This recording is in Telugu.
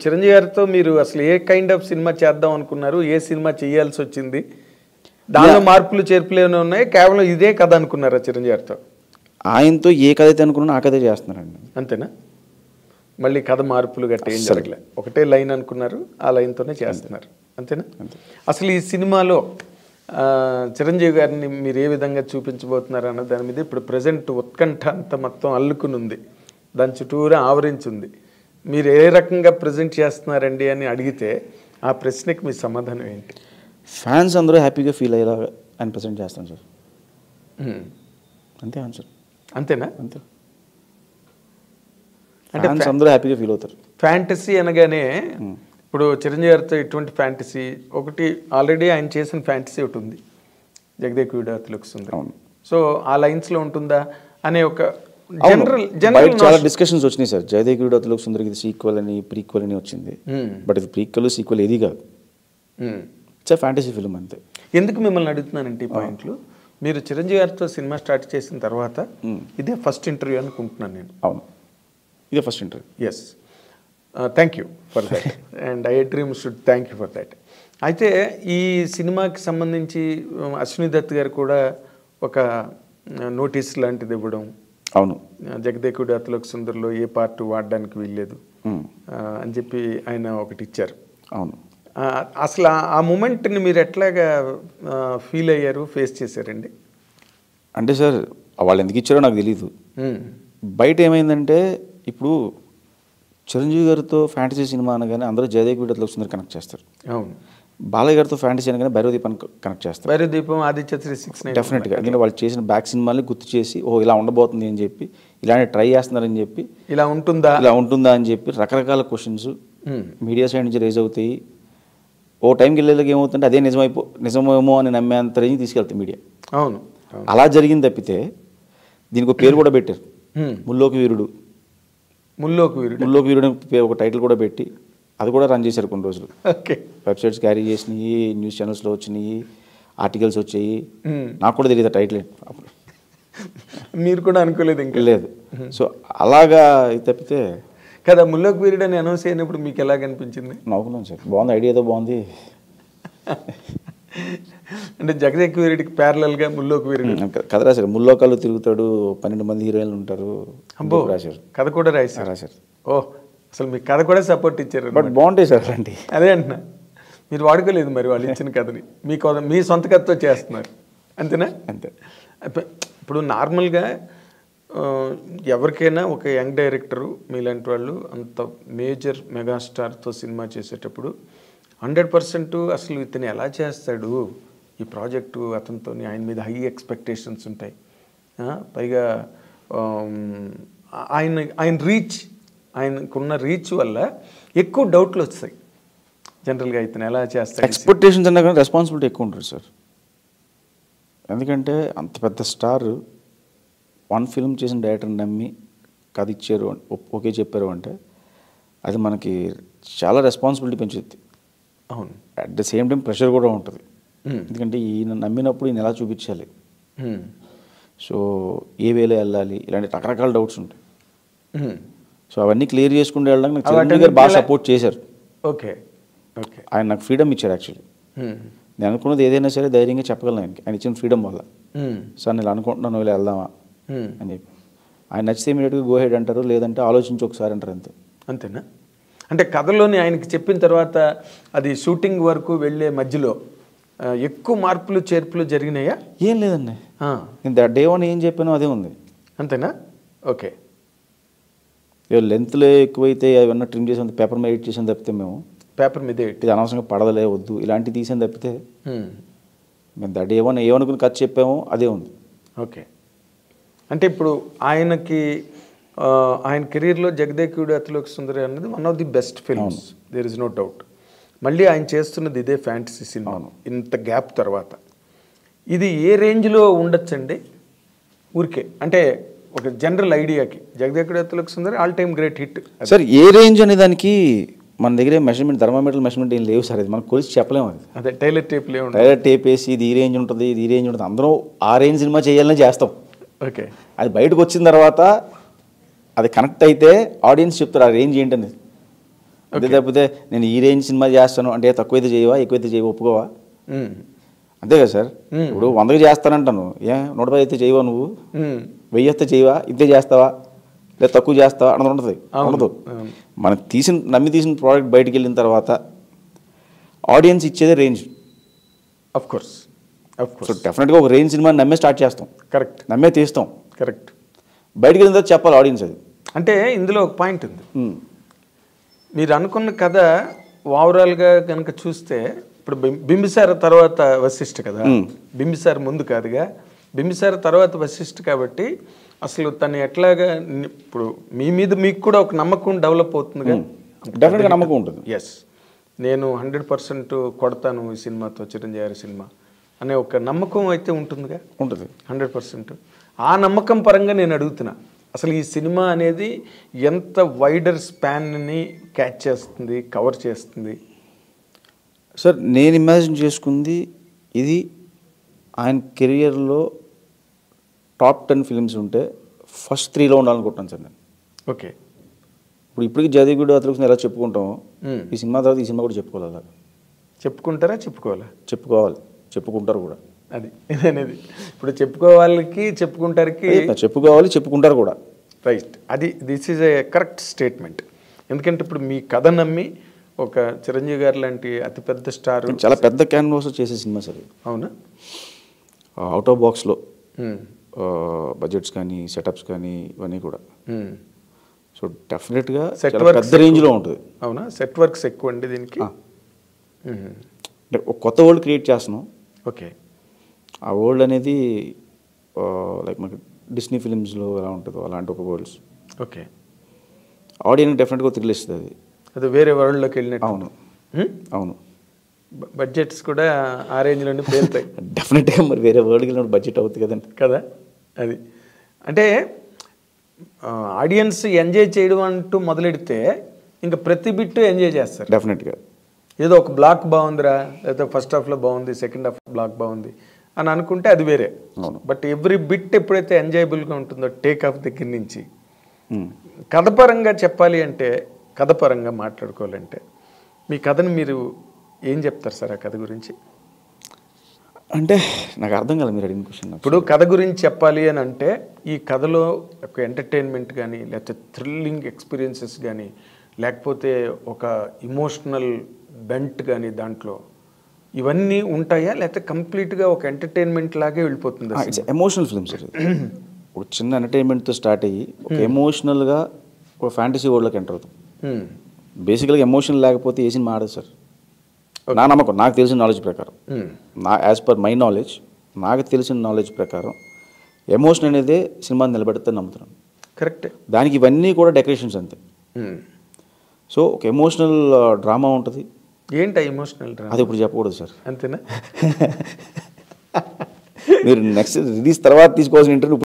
చిరంజీవి గారితో మీరు అసలు ఏ కైండ్ ఆఫ్ సినిమా చేద్దాం అనుకున్నారు, ఏ సినిమా చేయాల్సి వచ్చింది, దానిలో మార్పులు చేర్పులు ఏమైనా ఉన్నాయి, కేవలం ఇదే కథ అనుకున్నారా చిరంజీవి గారితో? ఆయనతో ఏ కథ అయితే అనుకున్నా ఆ కథే చేస్తున్నారండి. అంతేనా? మళ్ళీ కథ మార్పులు గట్ట ఏం జరగలే, ఒకటే లైన్ అనుకున్నారు, ఆ లైన్తోనే చేస్తున్నారు, అంతేనా? అసలు ఈ సినిమాలో చిరంజీవి గారిని మీరు ఏ విధంగా చూపించబోతున్నారు అన్న దాని మీద ఇప్పుడు ప్రజెంట్ ఉత్కంఠ అంతా మొత్తం అల్లుకుని ఉంది, దాని చుట్టూరా ఆవరించింది. మీరు ఏ రకంగా ప్రజెంట్ చేస్తున్నారండి అని అడిగితే ఆ ప్రశ్నకి మీ సమాధానం ఏంటి? ఫ్యాన్స్ అందరూ హ్యాపీగా ఫీల్ అయ్యేలాగా ఆయన ప్రజెంట్ చేస్తాను సార్. అంతే ఆన్సర్. అంతేనా? అంతే. అంటే ఫ్యాన్స్ అందరూ హ్యాపీగా ఫీల్ అవుతారు. ఫ్యాంటసీ అనగానే ఇప్పుడు చిరంజీవి గారితో ఎటువంటి ఫ్యాంటసీ, ఒకటి ఆల్రెడీ ఆయన చేసిన ఫ్యాంటసీ ఒకటి ఉంది, జగదేక వీరుడు సుందరి. సో ఆ లైన్స్లో ఉంటుందా అనే ఒక జనరల్ చాలా డిస్కషన్స్ వచ్చినాయి సార్. జగదేక వీరుడు సుందరికి సీక్వెల్ అని ప్రీక్వెల్ అని వచ్చింది, బట్ ఇది ప్రీక్వెల్ సీక్వెల్ ఏది కాదు, ఇట్స్ ఫ్యాంటసీ ఫిల్మ్ అంతే. ఎందుకు మిమ్మల్ని అడుగుతున్నానంటే ఈ పాయింట్లు, మీరు చిరంజీవి గారితో సినిమా స్టార్ట్ చేసిన తర్వాత ఇదే ఫస్ట్ ఇంటర్వ్యూ అనుకుంటున్నాను నేను. అవును, ఇదే first interview. Yes, thank you for that and I dream should thank you for that. అయితే ఈ సినిమాకి సంబంధించి అశ్విని దత్ గారు కూడా ఒక నోటీస్ లాంటిది ఇవ్వడం, అవును, జగదేకుడు అతిలోక సుందరిలో ఏ పార్ట్ వాడడానికి వీల్లేదు అని చెప్పి ఆయన ఒకటి ఇచ్చారు. అవును, అసలు ఆ మూమెంట్ని మీరు ఎట్లాగా ఫీల్ అయ్యారు, ఫేస్ చేశారండి? అంటే సార్ వాళ్ళు ఎందుకు ఇచ్చారో నాకు తెలీదు. బయట ఏమైందంటే ఇప్పుడు చిరంజీవి గారితో ఫ్యాంటసీ సినిమా అనగానే అందరూ జగదేక వీరుడు సుందరి కనెక్ట్ చేస్తారు. అవును. బాలయ్య గారితో ఫ్యాంటసీ అనగానే భైరవదీపాన్ని కనెక్ట్ చేస్తారు. భైరవదీపం, ఆదిత్య 369 డెఫినెట్గా. ఎందుకంటే వాళ్ళు చేసిన బ్యాక్ సినిమాల్ని గుర్తు చేసి ఇలా ఉండబోతుంది అని చెప్పి, ఇలాంటి ట్రై చేస్తున్నారని చెప్పి, ఇలా ఉంటుందా అని చెప్పి రకరకాల క్వశ్చన్స్ మీడియా సైడ్ నుంచి రేజ్ అవుతాయి. ఓ టైంకి వెళ్ళేలాగా ఏమవుతుంటే అదే నిజమేమో అని నమ్మేంత రేంజ్ తీసుకెళ్తాయి మీడియా. అవును, అలా జరిగింది తప్పితే దీనికి ఒక పేరు కూడా పెట్టారు, ముల్లోకి వీరుడు. ముల్లోకి వీరుడు ఒక టైటిల్ కూడా పెట్టి అది కూడా రన్ చేశారు కొన్ని రోజులు. వెబ్సైట్స్ క్యారీ చేసినాయి, న్యూస్ ఛానల్స్లో వచ్చినాయి, ఆర్టికల్స్ వచ్చాయి. నాకు కూడా తెలియదు టైటిల్ ఏంటి అప్పుడు. మీరు కూడా అనుకోలేదు? ఇంకా లేదు. సో అలాగా తప్పితే కదా. ముల్లోకి వీరుడు అని అనౌన్స్ అయినప్పుడు మీకు ఎలాగ అనిపించింది? నవ్వుకున్నాను సార్, బాగుంది, ఐడియా ఏదో బాగుంది. అంటే జగదేక వీరుడికి ప్యారలల్గా ముల్లోకి వీరుడు కథ రాశారు. ముల్లోకాలు తిరుగుతాడు, 12 మంది హీరోయిన్లు ఉంటారు, రాశారు. కథ కూడా రాశారు. ఓ, అసలు మీ కథ కూడా సపోర్ట్ ఇచ్చారు. బట్ బాగుంటాయి సార్ అలాంటి. అదే అంటున్నా, మీరు వాడుకోలేదు మరి వాళ్ళు ఇచ్చిన కథని, మీ సొంత కథతో చేస్తున్నారు, అంతేనా? అంతే. ఇప్పుడు నార్మల్గా ఎవరికైనా ఒక యంగ్ డైరెక్టరు మీలాంటి వాళ్ళు అంత మేజర్ మెగాస్టార్తో సినిమా చేసేటప్పుడు 100% అసలు ఇతను ఎలా చేస్తాడు ఈ ప్రాజెక్టు, అతనితో ఆయన మీద హై ఎక్స్పెక్టేషన్స్ ఉంటాయి. పైగా ఆయనకున్న రీచ్ వల్ల ఎక్కువ డౌట్లు వస్తాయి జనరల్గా, ఇతను ఎలా చేస్తాడు. ఎక్స్పెక్టేషన్స్ అన్నా కానీ రెస్పాన్సిబిలిటీ ఎక్కువ ఉంటుంది సార్. ఎందుకంటే అంత పెద్ద స్టార్ వన్ ఫిల్మ్ చేసిన డైరెక్టర్ని నమ్మి కథ ఇచ్చారు, ఓకే చెప్పారు అంటే అది మనకి చాలా రెస్పాన్సిబిలిటీ పెంచుద్ది. అవును. At the same time pressure కూడా ఉంటుంది. ఎందుకంటే ఈయన నమ్మినప్పుడు ఈయన ఎలా చూపించాలి, సో ఏ వేలో వెళ్ళాలి, ఇలాంటి రకరకాల డౌట్స్ ఉంటాయి. సో అవన్నీ క్లియర్ చేసుకుంటూ వెళ్ళడానికి నాకు చిరంజీవి గారు బాగా సపోర్ట్ చేశారు. ఓకే, ఆయన నాకు ఫ్రీడమ్ ఇచ్చారు. యాక్చువల్లీ నేను అనుకున్నది ఏదైనా సరే ధైర్యంగా చెప్పగలను ఆయనకి, ఆయన ఇచ్చిన ఫ్రీడమ్ వల్ల. సార్ నేను అనుకుంటున్నాను ఇలా వెళ్దామా అని చెప్పి, ఆయన నచ్చితే ఇమీడియట్గా గో హెడ్ అంటారు, లేదంటే ఆలోచించి ఒకసారి అంటారు, అంతే. అంతేనా? అంటే కథలోని ఆయనకి చెప్పిన తర్వాత అది షూటింగ్ వరకు వెళ్ళే మధ్యలో ఎక్కువ మార్పులు చేర్పులు జరిగినాయా? ఏం లేదండి, నేను డే వన్ ఏం చెప్పానో అదే ఉంది. అంతేనా? ఓకే. లెంత్లో ఎక్కువైతే అవన్నీ ట్రిమ్ చేసాం, పేపర్ మీద ఎడిట్ చేసాం తప్పితే, మేము పేపర్ మీద ఇది అనవసరంగా పడదలే వద్దు ఇలాంటివి తీసాను తప్పితే, మేము డే వన్ ఏమనుకుని కథ చెప్పామో అదే ఉంది. ఓకే. అంటే ఇప్పుడు ఆయన కెరీర్లో జగదేకుడు అతిలోక సుందరి అన్నది one of the best films, there is no doubt. మళ్ళీ ఆయన చేస్తున్నది ఇదే ఫ్యాంటసీ సినిమా ఇంత గ్యాప్ తర్వాత. ఇది ఏ రేంజ్లో ఉండొచ్చండి ఊరికే? అంటే ఒక జనరల్ ఐడియాకి జగదేకుడు Athiloka Sundari all time great hit sir. ఏ రేంజ్ అనే దానికి మన దగ్గర మెజర్మెంట్, థర్మామీటర్ మెజర్మెంట్ ఏం లేవు సార్. అది మనం కొలిసి చెప్పలేము. అది అదే టైలర్ టేప్ వేసి ఇది ఈ రేంజ్ ఉంటుంది, ఇది ఈ రేంజ్ ఉంటుంది, అందరూ ఆ రేంజ్ సినిమా చేయాలని చేస్తాం. ఓకే. అది బయటకు వచ్చిన తర్వాత అది కనెక్ట్ అయితే ఆడియన్స్ చెప్తారు ఆ రేంజ్ ఏంటనేది. అంతే తప్పితే నేను ఈ రేంజ్ సినిమా చేస్తాను అంటే తక్కువైతే చేయవా ఎక్కువైతే చేయవా ఒప్పుకోవా అంతే కదా సార్. ఇప్పుడు 100కి చేస్తానంటాను, 110 అయితే చేయవా నువ్వు, 1000 అయితే చేయవా, ఇంతే చేస్తావా లేదా తక్కువ చేస్తావా అన్నది ఉంటుంది. ఉండదు. మనం నమ్మి తీసిన ప్రోడక్ట్ బయటికి వెళ్ళిన తర్వాత ఆడియన్స్ ఇచ్చేదే రేంజ్. ఆఫ్ కోర్స్ సో డెఫినెట్గా ఒక రేంజ్ సినిమా నమ్మే స్టార్ట్ చేస్తాం, కరెక్ట్, నమ్మే తీస్తాం. కరెక్ట్. బయటికి వెళ్ళిన తర్వాత చెప్పాలి ఆడియన్స్ అది. అంటే ఇందులో ఒక పాయింట్ ఉంది. మీరు అనుకున్న కథ ఓవరాల్గా కనుక చూస్తే ఇప్పుడు బింబిసార తర్వాత వశిష్ఠ కదా, బింబిసార ముందు కాదుగా, బింబిసార తర్వాత వశిష్ఠ కాబట్టి అసలు తను ఎట్లాగా ఇప్పుడు మీ మీద మీకు కూడా ఒక నమ్మకం డెవలప్ అవుతుందిగా. డెఫినెట్గా నమ్మకం ఉంటుంది. ఎస్, నేను 100% కొడతాను ఈ సినిమాతో, చిరంజీవి గారి సినిమా అనే ఒక నమ్మకం అయితే ఉంటుందిగా. ఉంటుంది 100%. ఆ నమ్మకం పరంగా నేను అడుగుతున్నా, అసలు ఈ సినిమా అనేది ఎంత వైడర్ స్పాన్ని క్యాచ్ చేస్తుంది, కవర్ చేస్తుంది? సార్ నేను ఇమాజిన్ చేసుకుంది ఇది ఆయన కెరియర్లో టాప్ 10 ఫిలిమ్స్ ఉంటే ఫస్ట్ 3లో ఉండాలనుకుంటున్నాను సార్ నేను. ఓకే. ఇప్పటికి జదిగుడు అతను ఎలా చెప్పుకుంటామో ఈ సినిమా తర్వాత ఈ సినిమా కూడా చెప్పుకోవాలి. అలా చెప్పుకుంటారా, చెప్పుకోవాలా? చెప్పుకోవాలి, చెప్పుకుంటారు కూడా. అది అనేది ఇప్పుడు చెప్పుకోవాలకి చెప్పుకుంటారికి, చెప్పుకోవాలి చెప్పుకుంటారు కూడా. రైట్. అది this is a correct statement. ఎందుకంటే ఇప్పుడు మీ కథ నమ్మి ఒక చిరంజీవి గారు లాంటి అతిపెద్ద స్టార్, చాలా పెద్ద క్యాన్వాస్ చేసే సినిమా సార్. అవునా? అవుట్ ఆఫ్ బాక్స్లో బడ్జెట్స్ కానీ సెటప్స్ కానీ ఇవన్నీ కూడా. సో డెఫినెట్గా పెద్ద రేంజ్లో ఉంటుంది. అవునా? సెట్ వర్క్స్ ఎక్కువ అండి దీనికి. అంటే ఒక కొత్త వరల్డ్ క్రియేట్ చేస్తున్నాం. ఓకే. ఆ వరల్డ్ అనేది లైక్ మనకి డిస్నీ ఫిలిమ్స్లో ఎలా ఉంటుందో అలాంటి ఒక వరల్డ్స్. ఓకే. ఆడియన్స్ డెఫినెట్గా థ్రిల్ ఇస్తుంది అది. అది వేరే వరల్డ్లోకి వెళ్ళినట్టు. అవును, అవును. బడ్జెట్స్ కూడా ఆ రేంజ్లోనే పేరుతాయి. డెఫినెట్గా మరి వేరే వరల్డ్కి వెళ్ళినప్పుడు బడ్జెట్ అవుతుంది కదండి. కదా. అది అంటే ఆడియన్స్ ఎంజాయ్ చేయడం అంటూ మొదలెడితే ఇంకా ప్రతి బిట్టు ఎంజాయ్ చేస్తారు డెఫినెట్గా. ఏదో ఒక బ్లాక్ బాగుందిరా, లేకపోతే ఫస్ట్ హాఫ్లో బాగుంది, సెకండ్ హాఫ్ బ్లాక్ బాగుంది అని అనుకుంటే అది వేరే. బట్ ఎవ్రీ బిట్ ఎప్పుడైతే ఎంజాయబుల్గా ఉంటుందో టేక్ ఆఫ్ దగ్గర నుంచి, కథపరంగా చెప్పాలి అంటే, కథపరంగా మాట్లాడుకోవాలంటే మీ కథను మీరు ఏం చెప్తారు సార్ ఆ కథ గురించి? అంటే నాకు అర్థం కాలేదు మీరు అడిగిన క్వశ్చన్. ఇప్పుడు కథ గురించి చెప్పాలి అని అంటే ఈ కథలో ఒక ఎంటర్టైన్మెంట్ కానీ, లేకపోతే థ్రిల్లింగ్ ఎక్స్పీరియన్సెస్ కానీ, లేకపోతే ఒక ఇమోషనల్ బెంట్ కానీ దాంట్లో ఇవన్నీ ఉంటాయా, లేకపోతే కంప్లీట్గా ఒక ఎంటర్టైన్మెంట్ లాగే వెళ్ళిపోతుంది? It's emotional film sir. ఒక చిన్న ఎంటర్టైన్మెంట్తో స్టార్ట్ అయ్యి ఒక ఎమోషనల్గా ఒక ఫ్యాంటసీ వరల్డ్లోకి ఎంటర్ అవుతాం. బేసికల్గా ఎమోషన్ లేకపోతే ఏ సినిమా ఆడదు సార్. నా నమ్మకం, నాకు తెలిసిన నాలెడ్జ్ ప్రకారం, యాజ్ పర్ మై నాలెడ్జ్, నాకు తెలిసిన నాలెడ్జ్ ప్రకారం ఎమోషన్ అనేది సినిమాని నిలబెడితే నమ్ముతున్నాను. కరెక్ట్. దానికి ఇవన్నీ కూడా డెకరేషన్స్ అంతే. సో ఒక ఎమోషనల్ డ్రామా ఉంటుంది. ఏంటి ఎమోషనల్ డ్రామా? అది ఇప్పుడు చెప్పకూడదు సార్. అంతేనా? మీరు నెక్స్ట్ రిలీజ్ తర్వాత తీసుకోవాల్సిన ఇంటర్వ్యూ